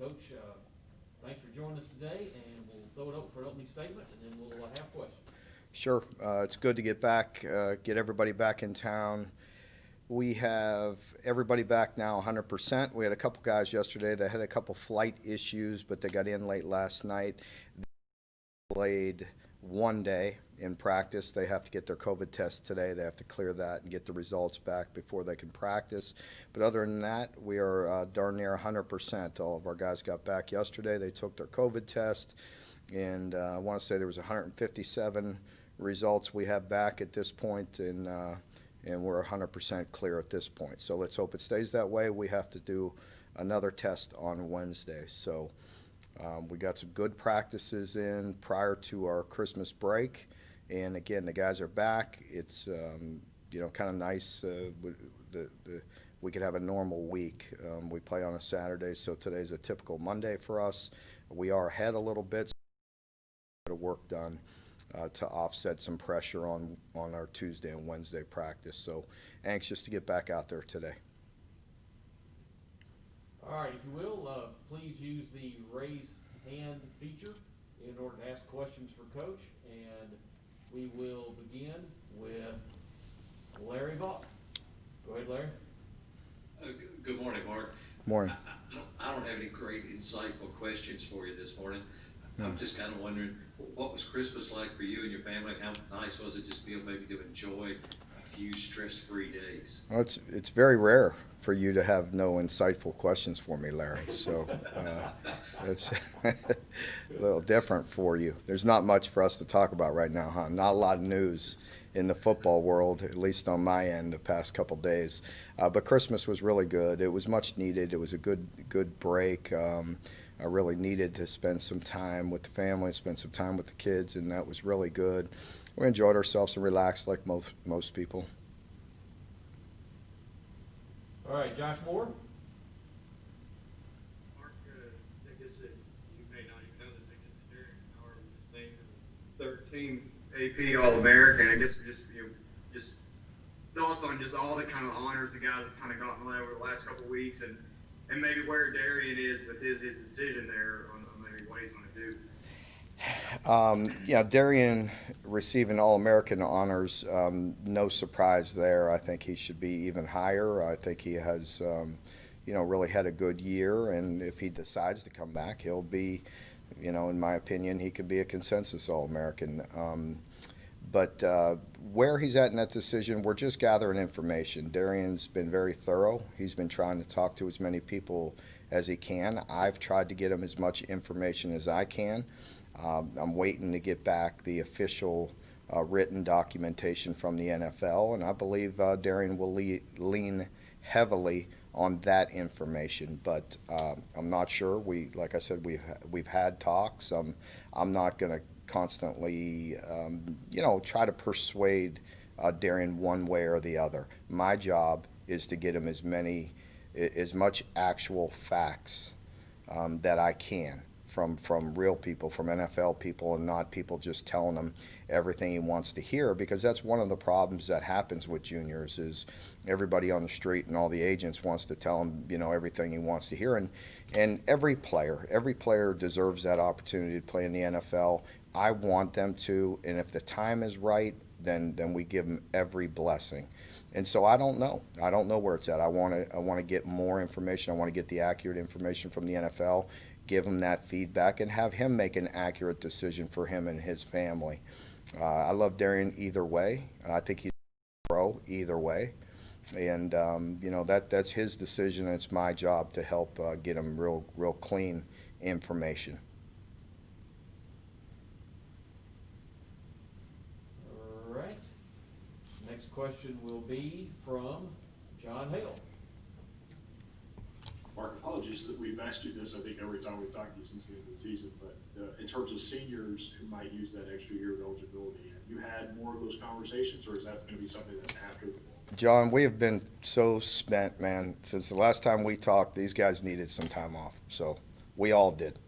Coach, thanks for joining us today, and we'll throw it open for an opening statement, and then we'll have questions. Sure. It's good to get back, get everybody back in town. We have everybody back now 100%. We had a couple guys yesterday that had a couple flight issues, but they got in late last night. They played one day in practice. They have to get their COVID test today. They have to clear that and get the results back before they can practice. But other than that, we are darn near 100%. All of our guys got back yesterday. They took their COVID test, and I want to say there was 157 results we have back at this point, and we're 100% clear at this point. So let's hope it stays that way. We have to do another test on Wednesday. So we got some good practices in prior to our Christmas break, and again, the guys are back. It's kind of nice. We could have a normal week. We play on a Saturday, so today's a typical Monday for us. We are ahead a little bit. So we got work done to offset some pressure on our Tuesday and Wednesday practice. So anxious to get back out there today. All right, if you will, please use the raise hand feature in order to ask questions for Coach, and we will begin with Larry Vaught. Go ahead, Larry. Good morning, Mark. Morning. I don't have any great insightful questions for you this morning. I'm just kind of wondering, what was Christmas like for you and your family? How nice was it just to be able maybe to enjoy a few stress-free days? Well, it's very rare for you to have no insightful questions for me, Larry. So it's a little different for you. There's not much for us to talk about right now, huh? Not a lot of news in the football world, at least on my end, the past couple days. But Christmas was really good. It was much needed. It was a good break. I really needed to spend some time with the family, spend some time with the kids, and that was really good. We enjoyed ourselves and relaxed like most people. All right, Josh Moore. Mark, I guess that you may not even know this. I guess that Derek Howard was named the third team AP All-American. I guess just thoughts on just all the kind of honors the guys have kind of gotten over the last couple of weeks, and maybe where Darian is with his decision there on maybe what he's going to do. Darian receiving All-American honors, no surprise there. I think he should be even higher. I think he has, really had a good year, and if he decides to come back, he'll be, in my opinion, he could be a consensus All-American. But where he's at in that decision, we're just gathering information. Darian's been very thorough. He's been trying to talk to as many people as he can. I've tried to get him as much information as I can. I'm waiting to get back the official written documentation from the NFL, and I believe Darian will lean heavily on that information. But I'm not sure. Like I said, we've had talks. I'm not going to constantly, try to persuade Darian one way or the other. My job is to get him as much actual facts that I can from real people, from NFL people, and not people just telling him everything he wants to hear, because that's one of the problems that happens with juniors is everybody on the street and all the agents wants to tell him, everything he wants to hear. And every player deserves that opportunity to play in the NFL. I want them to, and if the time is right, then we give them every blessing. And so I don't know where it's at. I want to get more information. I want to get the accurate information from the NFL, give him that feedback, and have him make an accurate decision for him and his family. I love Darian either way. I think he's a pro either way. And, that's his decision, and it's my job to help get him real clean information. All right. Next question will be from John Hale. Mark, apologies that we've asked you this, I think, every time we've talked to you since the end of the season, but in terms of seniors who might use that extra year of eligibility, have you had more of those conversations, or is that going to be something that's after the ball? John, we have been so spent, man. Since the last time we talked, these guys needed some time off. So we all did.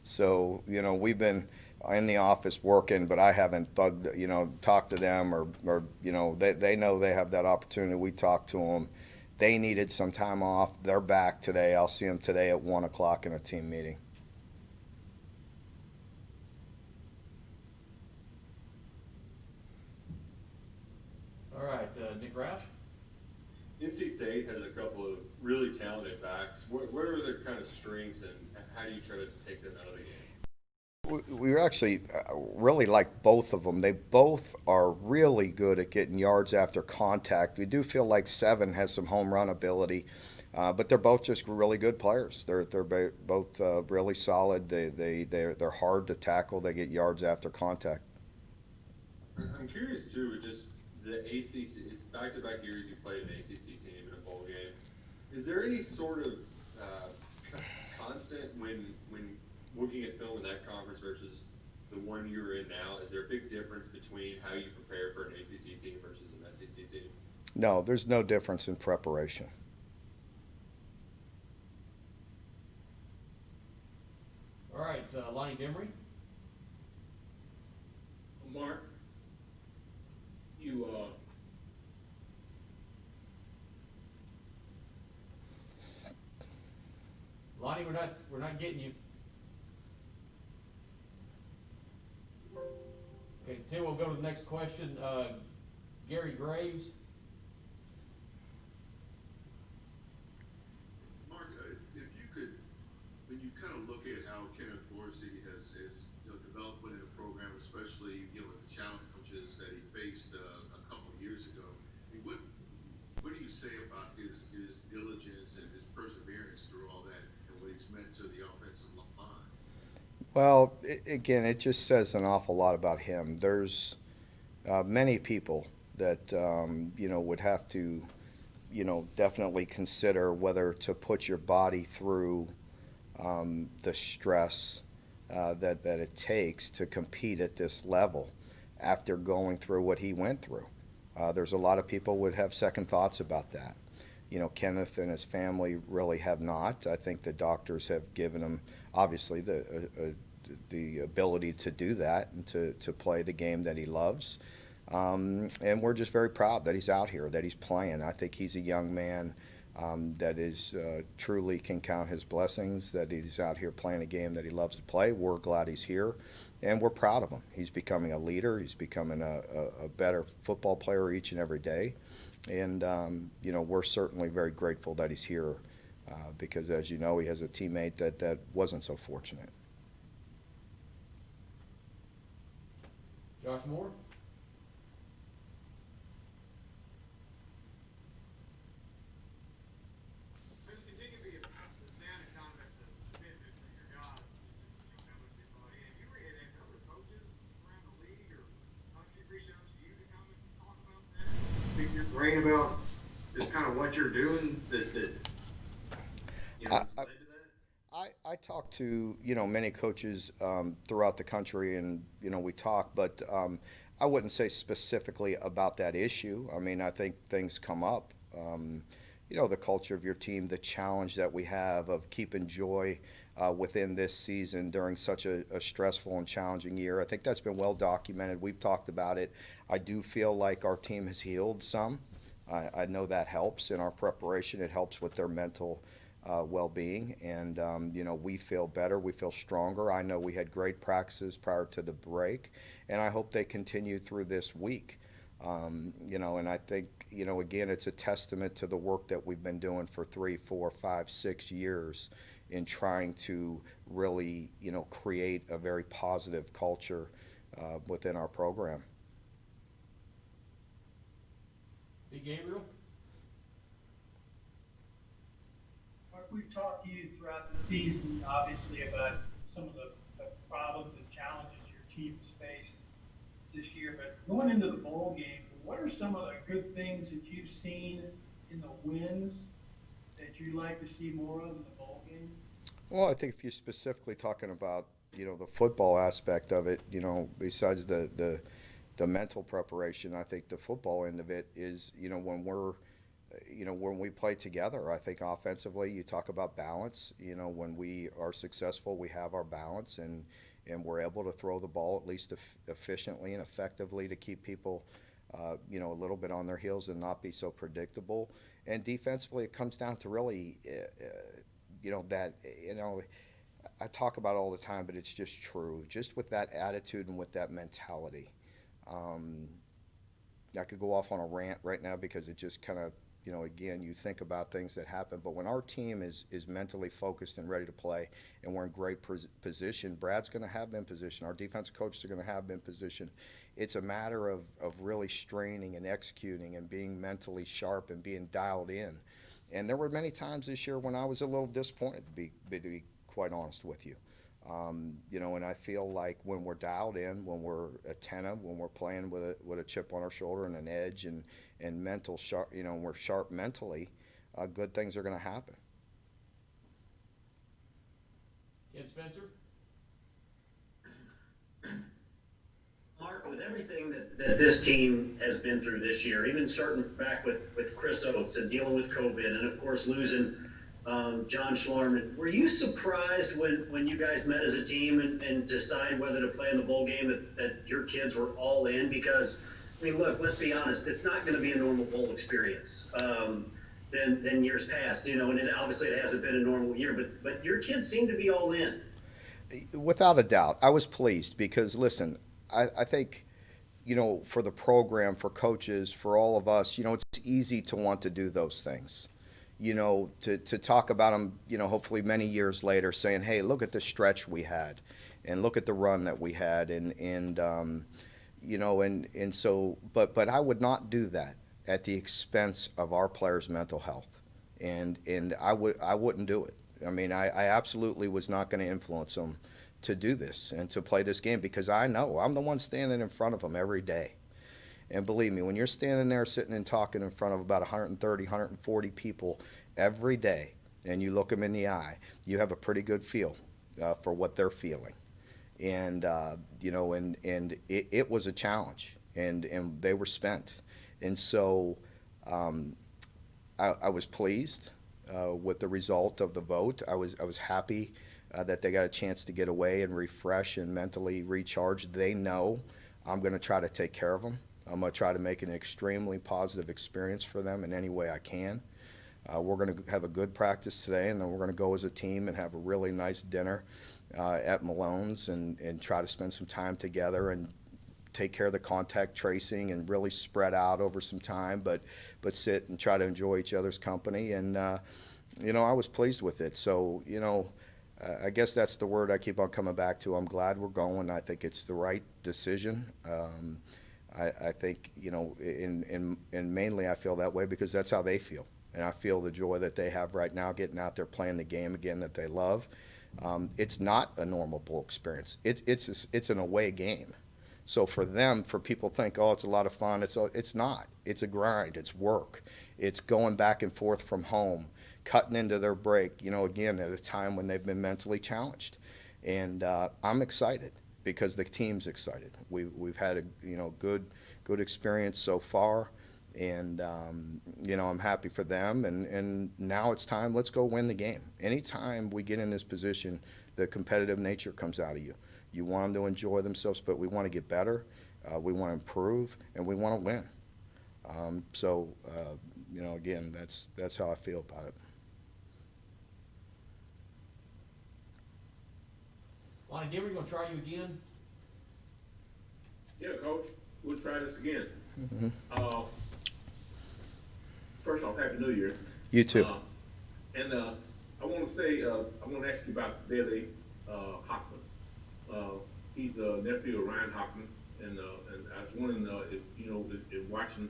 So we've been in the office working, but I haven't talked to them or they know they have that opportunity. We talk to them, They needed some time off. They're back today. I'll see them today at 1 o'clock in a team meeting. All right, Nick Roush? NC State has a couple of really talented backs. What are their kind of strengths, and how do you try to take them out of the game? We actually really like both of them. They both are really good at getting yards after contact. We do feel like Seven has some home run ability, but they're both just really good players. They're both really solid. They're hard to tackle. They get yards after contact. I'm curious too, with just the ACC. It's back-to-back years you played an ACC team in a bowl game. Is there any sort of constant when looking at film in that conference versus the one you're in now? Is there a big difference between how you prepare for an ACC team versus an SEC team? No, there's no difference in preparation. All right, Lonnie Demery? Mark, you Lonnie, we're not getting you. Okay, Tim, we'll go to the next question. Gary Graves? Mark, if you could, when you kind of look at how Kenneth Dorsey has developed within the program, especially with the challenges that he faced a couple of years ago, I mean, what do you say about his diligence and his perseverance through all that, and what he's meant to the offensive line? Well, again, it just says an awful lot about him. There's many people that would have to definitely consider whether to put your body through the stress that it takes to compete at this level after going through what he went through. There's a lot of people would have second thoughts about that. Kenneth and his family really have not. I think the doctors have given him, obviously, the ability to do that and to play the game that he loves. And we're just very proud that he's out here, that he's playing. I think he's a young man that is truly can count his blessings, that he's out here playing a game that he loves to play. We're glad he's here, and we're proud of him. He's becoming a leader. He's becoming a better football player each and every day. And, we're certainly very grateful that he's here because, as you know, he has a teammate that wasn't so fortunate. Josh Moore? There's continue to be a standing comment to commitment from your guys, how much they brought in. You had other coaches around the league or country reach out to you to come and talk about that? Pick your brain about just kind of what you're doing that led to that? I talk to, many coaches throughout the country, and, we talk, but I wouldn't say specifically about that issue. I mean, I think things come up. The culture of your team, the challenge that we have of keeping joy within this season during such a stressful and challenging year. I think that's been well documented. We've talked about it. I do feel like our team has healed some. I know that helps in our preparation. It helps with their mental well-being, and we feel better, we feel stronger. I know we had great practices prior to the break, and I hope they continue through this week. And I think, again, it's a testament to the work that we've been doing for 3, 4, 5, 6 years in trying to really, create a very positive culture within our program. Big Gabriel? Mark, we've talked to you throughout the season, obviously, about some of the problems and challenges your team's faced this year. But going into the bowl game, what are some of the good things that you've seen in the wins that you'd like to see more of in the bowl game? Well, I think if you're specifically talking about, the football aspect of it, besides the mental preparation, I think the football end of it is, when we play together, I think offensively, you talk about balance. When we are successful, we have our balance, and we're able to throw the ball at least efficiently and effectively to keep people a little bit on their heels and not be so predictable. And defensively, it comes down to really, I talk about it all the time, but it's just true. Just with that attitude and with that mentality. Um, I could go off on a rant right now because it just kind of, again, you think about things that happen. But when our team is mentally focused and ready to play and we're in great position, Brad's going to have them in position. Our defensive coaches are going to have them in position. It's a matter of really straining and executing and being mentally sharp and being dialed in. And there were many times this year when I was a little disappointed, to be quite honest with you. And I feel like when we're dialed in, when we're attentive, when we're playing with a chip on our shoulder and an edge and mental sharp, we're sharp mentally, good things are going to happen. Ken Spencer? Mark, with everything that this team has been through this year, even starting back with Chris Oates and dealing with COVID and of course losing John Schlarman, were you surprised when you guys met as a team and decided whether to play in the bowl game that your kids were all in? Because, I mean, look, let's be honest, it's not going to be a normal bowl experience than years past, and obviously it hasn't been a normal year, but your kids seem to be all in. Without a doubt, I was pleased because, listen, I think, for the program, for coaches, for all of us, it's easy to want to do those things. To talk about them, hopefully many years later, saying, hey, look at the stretch we had and look at the run that we had. But I would not do that at the expense of our players' mental health. And I wouldn't do it. I mean, I absolutely was not going to influence them to do this and to play this game because I know I'm the one standing in front of them every day. And believe me, when you're standing there sitting and talking in front of about 130, 140 people every day, and you look them in the eye, you have a pretty good feel for what they're feeling. And, it was a challenge, and they were spent. And so I was pleased with the result of the vote. I was happy that they got a chance to get away and refresh and mentally recharge. They know I'm going to try to take care of them. I'm going to try to make an extremely positive experience for them in any way I can. We're going to have a good practice today, and then we're going to go as a team and have a really nice dinner at Malone's and try to spend some time together and take care of the contact tracing and really spread out over some time, but sit and try to enjoy each other's company. And, I was pleased with it. So, I guess that's the word I keep on coming back to. I'm glad we're going. I think it's the right decision. I think, and mainly I feel that way because that's how they feel. And I feel the joy that they have right now getting out there playing the game again that they love. It's not a normal bowl experience. It's an away game. So for them, for people to think, oh, it's a lot of fun, it's not. It's a grind. It's work. It's going back and forth from home, cutting into their break, again, at a time when they've been mentally challenged. And I'm excited because the team's excited. We've had a good experience so far, and I'm happy for them. And now it's time. Let's go win the game. Anytime we get in this position, the competitive nature comes out of you. You want them to enjoy themselves, but we want to get better. We want to improve, and we want to win. Again, that's how I feel about it. Lonnie Dimmer, you gonna try you again? Yeah, Coach, we'll try this again. Mm-hmm. First off, Happy New Year. You too. I want to say, I want to ask you about Billy Hockman. He's a nephew of Ryan Hockman, and I was wondering if watching,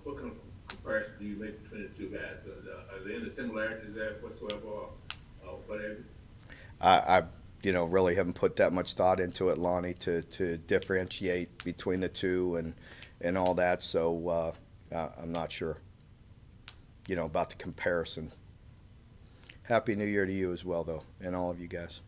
what kind of comparison do you make between the two guys? Are there any similarities there whatsoever, or whatever? I really haven't put that much thought into it, Lonnie, to differentiate between the two and all that. So I'm not sure, about the comparison. Happy New Year to you as well, though, and all of you guys.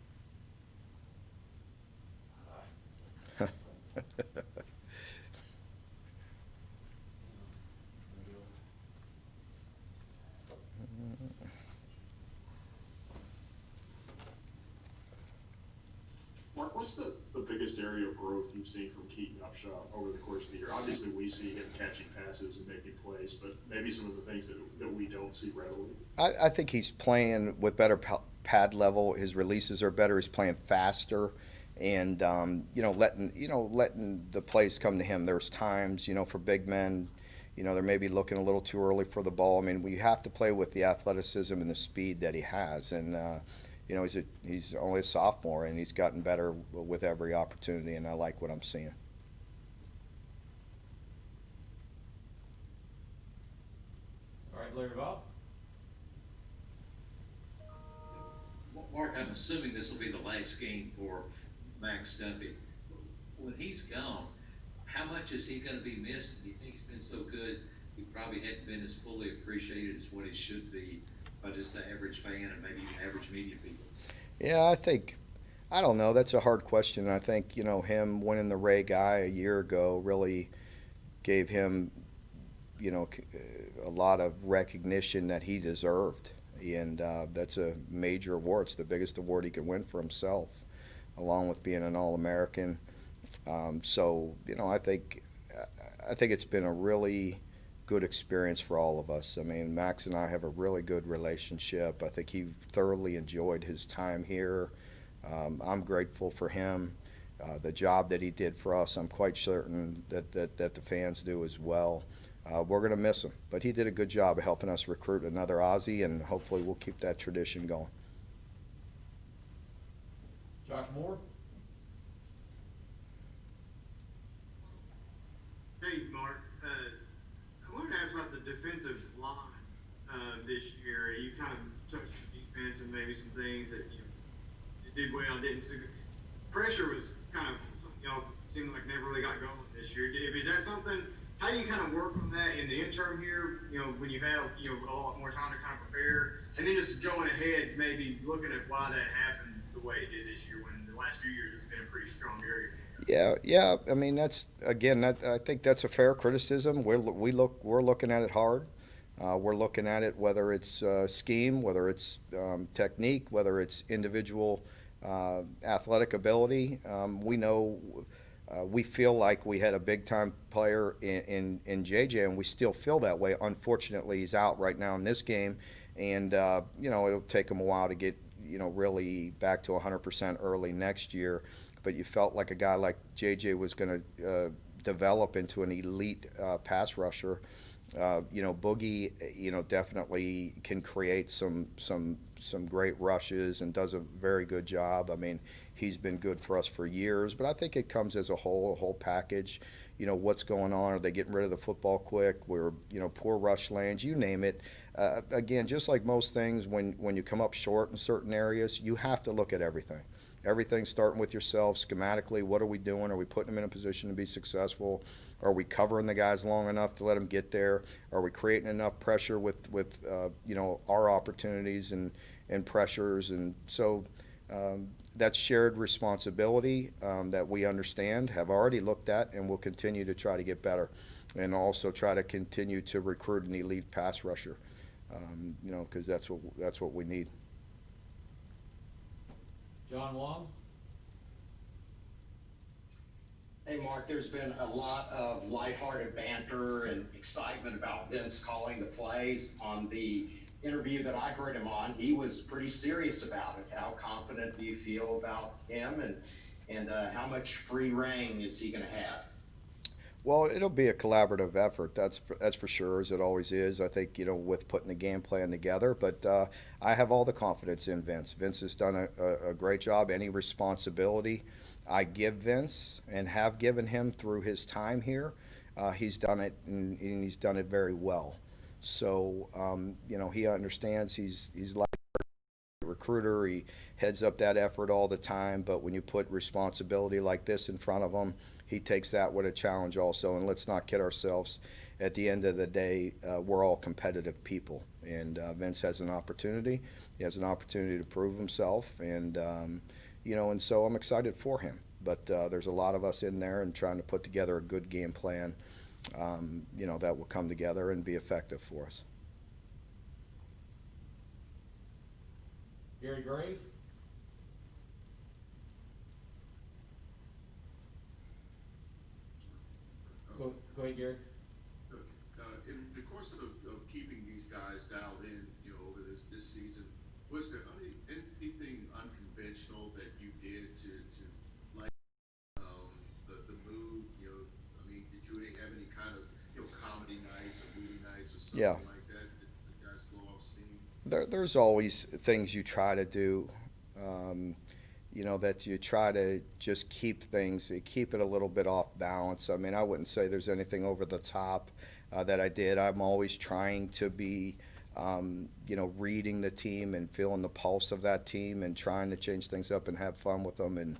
Mark, what's the biggest area of growth you've seen from Keaton Upshaw over the course of the year? Obviously, we see him catching passes and making plays, but maybe some of the things that we don't see readily. I think he's playing with better pad level. His releases are better. He's playing faster, and letting the plays come to him. There's times, for big men, they're maybe looking a little too early for the ball. I mean, we have to play with the athleticism and the speed that he has, and he's only a sophomore, and he's gotten better with every opportunity, and I like what I'm seeing. All right, Larry Bob. Mark, I'm assuming this will be the last game for Max Duffy. When he's gone, how much is he going to be missed? Do you think he's been so good, he probably hadn't been as fully appreciated as what he should be by just the average fan and maybe even average media people? Yeah, I don't know. That's a hard question. I think, him winning the Ray Guy a year ago really gave him, a lot of recognition that he deserved. And that's a major award. It's the biggest award he could win for himself, along with being an All-American. So, I think it's been a really good experience for all of us. I mean, Max and I have a really good relationship. I think he thoroughly enjoyed his time here. I'm grateful for him, the job that he did for us. I'm quite certain that the fans do as well. We're going to miss him, but he did a good job of helping us recruit another Aussie, and hopefully we'll keep that tradition going. Josh Moore. Hey, Mark. I wanted to ask about the defensive line this year. You kind of touched on defense and maybe some things that you did well, didn't. Pressure was kind of seemed like never really got going this year. Is that something? How do you kind of work on that in the interim here? When you have a lot more time to kind of prepare, and then just going ahead, maybe looking at why that happened the way it did this year. When the last few years it's been a pretty strong area. Yeah. I mean, I think that's a fair criticism. We're looking at it hard. We're looking at it whether it's scheme, whether it's technique, whether it's individual athletic ability. We feel like we had a big-time player in JJ, and we still feel that way. Unfortunately, he's out right now in this game, and it'll take him a while to get really back to 100% early next year. But you felt like a guy like JJ was going to develop into an elite pass rusher. Boogie, definitely can create some great rushes and does a very good job. I mean, he's been good for us for years, but I think it comes as a whole package. What's going on? Are they getting rid of the football quick? We're, poor rush lanes, you name it. Again, just like most things, when you come up short in certain areas, you have to look at everything. Everything's starting with yourself schematically. What are we doing? Are we putting them in a position to be successful? Are we covering the guys long enough to let them get there? Are we creating enough pressure with our opportunities and pressures? And so that's shared responsibility that we understand, have already looked at, and will continue to try to get better, and also try to continue to recruit an elite pass rusher, because that's what we need. John Wong. Hey, Mark, there's been a lot of lighthearted banter and excitement about Vince calling the plays. On the interview that I heard him on, he was pretty serious about it. How confident do you feel about him, and how much free reign is he going to have? Well, it'll be a collaborative effort. That's for sure, as it always is. I think, with putting the game plan together. But I have all the confidence in Vince. Vince has done a great job. Any responsibility I give Vince and have given him through his time here, he's done it, and he's done it very well. So, he understands. He's like a recruiter. He heads up that effort all the time. But when you put responsibility like this in front of him, he takes that with a challenge also. And let's not kid ourselves. At the end of the day, we're all competitive people. And Vince has an opportunity. He has an opportunity to prove himself. And, and so I'm excited for him. But there's a lot of us in there and trying to put together a good game plan, that will come together and be effective for us. Gary Graves. Go ahead, Gary. In the course of keeping these guys dialed in, over this season, was there anything unconventional that you did to like the mood? I mean, did you have any kind of comedy nights or movie nights or something Yeah. like that the guys blow off steam? There's always things you try to do, that you try to just keep it a little bit off balance. I mean, I wouldn't say there's anything over the top that I did. I'm always trying to be, reading the team and feeling the pulse of that team and trying to change things up and have fun with them and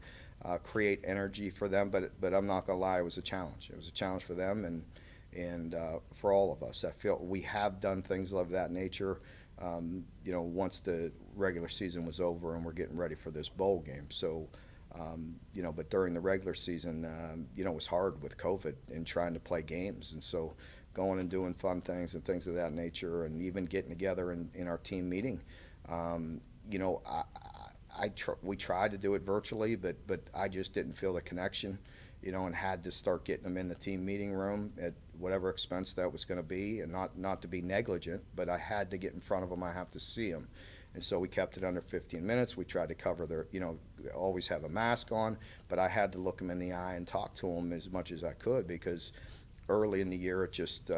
create energy for them. But I'm not gonna lie, it was a challenge. It was a challenge for them and for all of us. I feel we have done things of that nature. Once the regular season was over and we're getting ready for this bowl game. So, but during the regular season, it was hard with COVID and trying to play games. And so going and doing fun things and things of that nature and even getting together in our team meeting, we tried to do it virtually, but I just didn't feel the connection, and had to start getting them in the team meeting room at whatever expense that was going to be, and not to be negligent, but I had to get in front of them. I have to see them. And so we kept it under 15 minutes. We tried to cover their, always have a mask on, but I had to look them in the eye and talk to them as much as I could because early in the year it just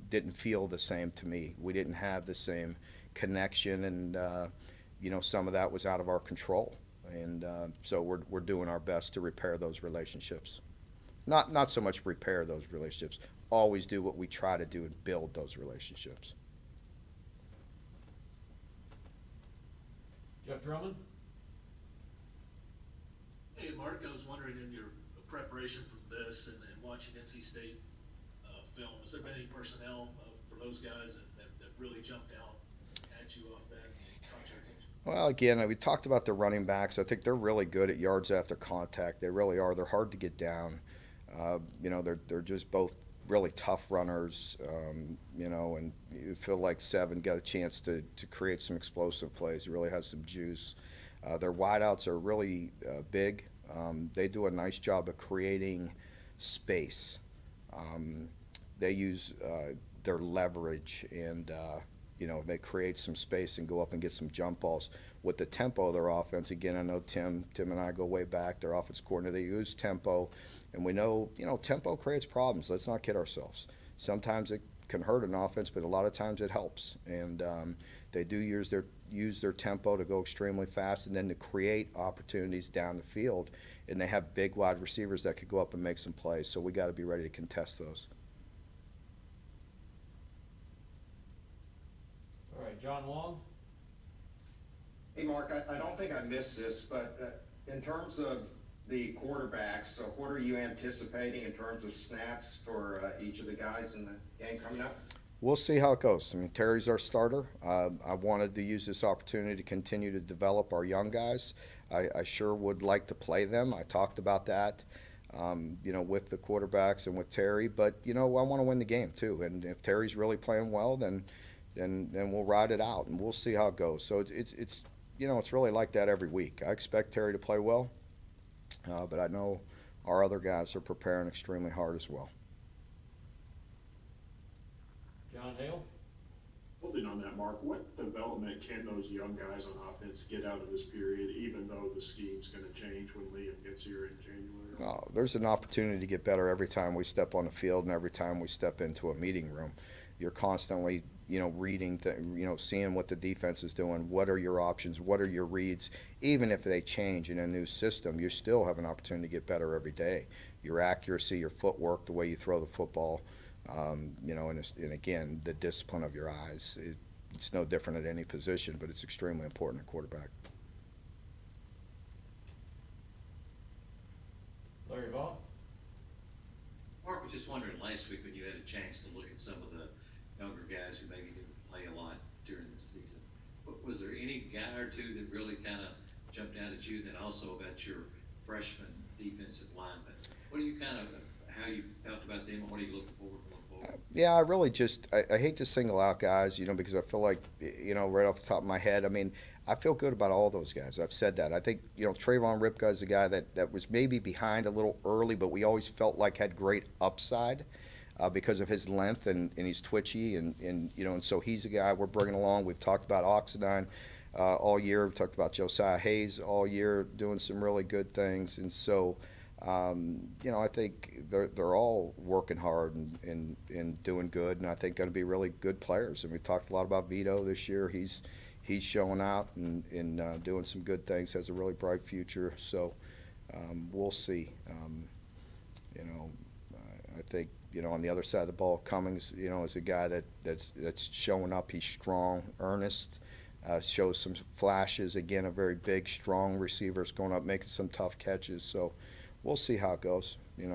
didn't feel the same to me. We didn't have the same connection, and some of that was out of our control. And so we're doing our best to repair those relationships. Not so much repair those relationships. Always do what we try to do and build those relationships. Jeff Drummond? Hey, Mark, I was wondering in your preparation for this and watching NC State film, has there been any personnel for those guys that really jumped out at you off that and caught your attention? Well, again, we talked about the running backs. I think they're really good at yards after contact. They really are. They're hard to get down. They're just both really tough runners, and you feel like Seven got a chance to create some explosive plays. He really has some juice. Their wideouts are really big. They do a nice job of creating space. They use their leverage and they create some space and go up and get some jump balls. With the tempo of their offense, again, I know Tim and I go way back, their offense coordinator, they use tempo, and we know, tempo creates problems. Let's not kid ourselves. Sometimes it can hurt an offense, but a lot of times it helps. And they do use their tempo to go extremely fast and then to create opportunities down the field. And they have big wide receivers that could go up and make some plays, so we got to be ready to contest those. All right, John Long? Hey, Mark, I don't think I missed this, but in terms of the quarterbacks, so what are you anticipating in terms of snaps for each of the guys in the game coming up? We'll see how it goes. I mean, Terry's our starter. I wanted to use this opportunity to continue to develop our young guys. I sure would like to play them. I talked about that, with the quarterbacks and with Terry. But, I want to win the game, too. And if Terry's really playing well, then we'll ride it out, and we'll see how it goes. So it's really like that every week. I expect Terry to play well, but I know our other guys are preparing extremely hard as well. John Hale? Building on that, Mark, what development can those young guys on offense get out of this period, even though the scheme's going to change when Liam gets here in January? There's an opportunity to get better every time we step on the field and every time we step into a meeting room. You're constantly, reading, seeing what the defense is doing. What are your options? What are your reads? Even if they change in a new system, you still have an opportunity to get better every day. Your accuracy, your footwork, the way you throw the football, and again, the discipline of your eyes. It's no different at any position, but it's extremely important at quarterback. Larry Vaughn? Mark was just wondering last week when you had a chance to look at some of the younger guys who maybe didn't play a lot during the season. Was there any guy or two that really kind of jumped out at you? And then also about your freshman defensive linemen. What do you how you felt about them, and what are you looking forward to going forward? Yeah, I really I hate to single out guys, because I feel like, right off the top of my head, I mean, I feel good about all those guys. I've said that. I think, Trayvon Ripka is a guy that was maybe behind a little early, but we always felt like had great upside because of his length and he's twitchy and so he's a guy we're bringing along. We've talked about Oxidine all year. We've talked about Josiah Hayes all year doing some really good things. And so, I think they're all working hard and doing good, and I think going to be really good players. And we talked a lot about Vito this year. He's showing out and doing some good things. Has a really bright future. So we'll see. I think on the other side of the ball, Cummings is a guy that's showing up. He's strong, earnest. Shows some flashes. Again, a very big, strong receiver. Is going up, making some tough catches. So we'll see how it goes. We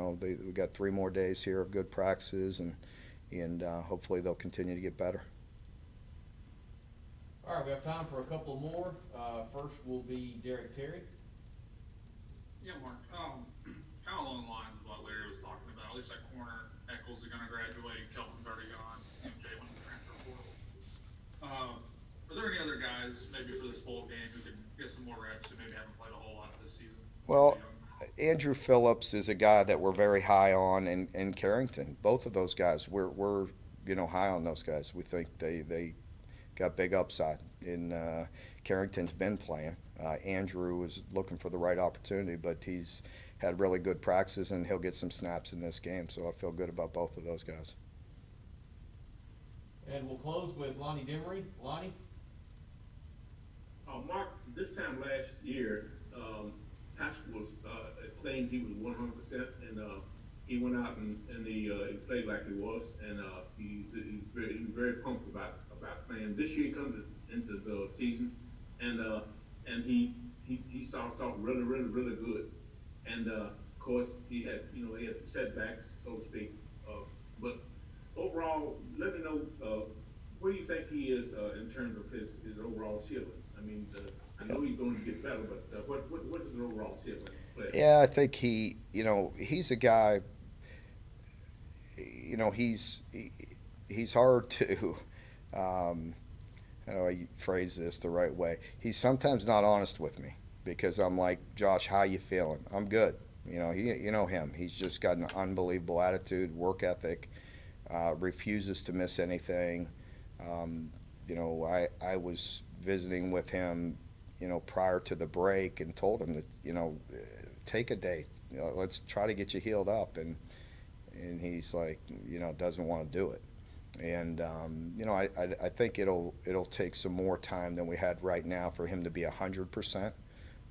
got 3 more days here of good practices, and hopefully they'll continue to get better. All right, we have time for a couple more. First will be Derek Terry. Yeah, Mark. Kind of along the lines of what Larry was talking about. At least at corner, Eccles is going to graduate. Kelton's already gone. Jalen will transfer portal. Are there any other guys, maybe for this bowl game, who can get some more reps who maybe haven't played a whole lot this season? Well, Andrew Phillips is a guy that we're very high on, and Carrington. Both of those guys, we're high on those guys. We think they got big upside. And Carrington's been playing. Andrew is looking for the right opportunity, but he's had really good practices, and he'll get some snaps in this game. So I feel good about both of those guys. And we'll close with Lonnie Demery. Lonnie? Mark, this time last year, Haskell was claimed he was 100%, and he went out and he played like he was, and he was very pumped about playing. This year he comes into the season, and he starts off really good, and of course he had setbacks, so to speak, but overall, let me know where you think he is in terms of his overall ceiling. I mean, I know he's going to get better, but what is his overall ceiling? Yeah, I think he's a guy. He's hard to. How do I phrase this the right way? He's sometimes not honest with me because I'm like, Josh, how you feeling? I'm good. You know him. He's just got an unbelievable attitude, work ethic, refuses to miss anything. I was visiting with him, prior to the break and told him that, take a day, let's try to get you healed up. And he's like, doesn't want to do it. And, I think it'll take some more time than we had right now for him to be 100%.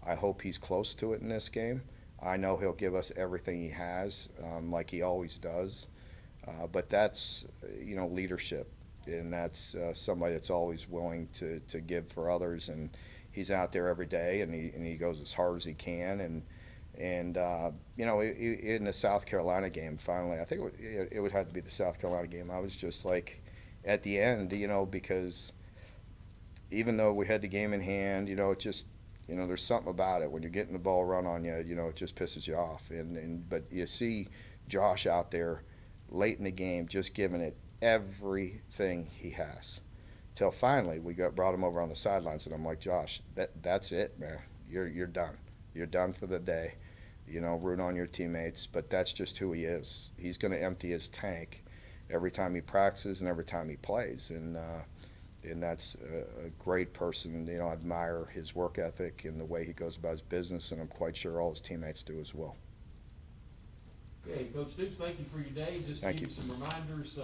I hope he's close to it in this game. I know he'll give us everything he has, like he always does. But that's, leadership. And that's somebody that's always willing to give for others. And he's out there every day, and he goes as hard as he can. And in the South Carolina game, finally, I think it would have to be the South Carolina game. I was just like, at the end, because even though we had the game in hand, it just, there's something about it when you're getting the ball run on you, it just pisses you off. But you see Josh out there late in the game, just giving it everything he has. Till finally we brought him over on the sidelines, and I'm like, Josh, that's it, man. You're done. You're done for the day. Root on your teammates, but that's just who he is. He's going to empty his tank every time he practices and every time he plays, and that's a great person. I admire his work ethic and the way he goes about his business, and I'm quite sure all his teammates do as well. Okay, Coach Stoops, thank you for your day. Just Thank give you. Some reminders.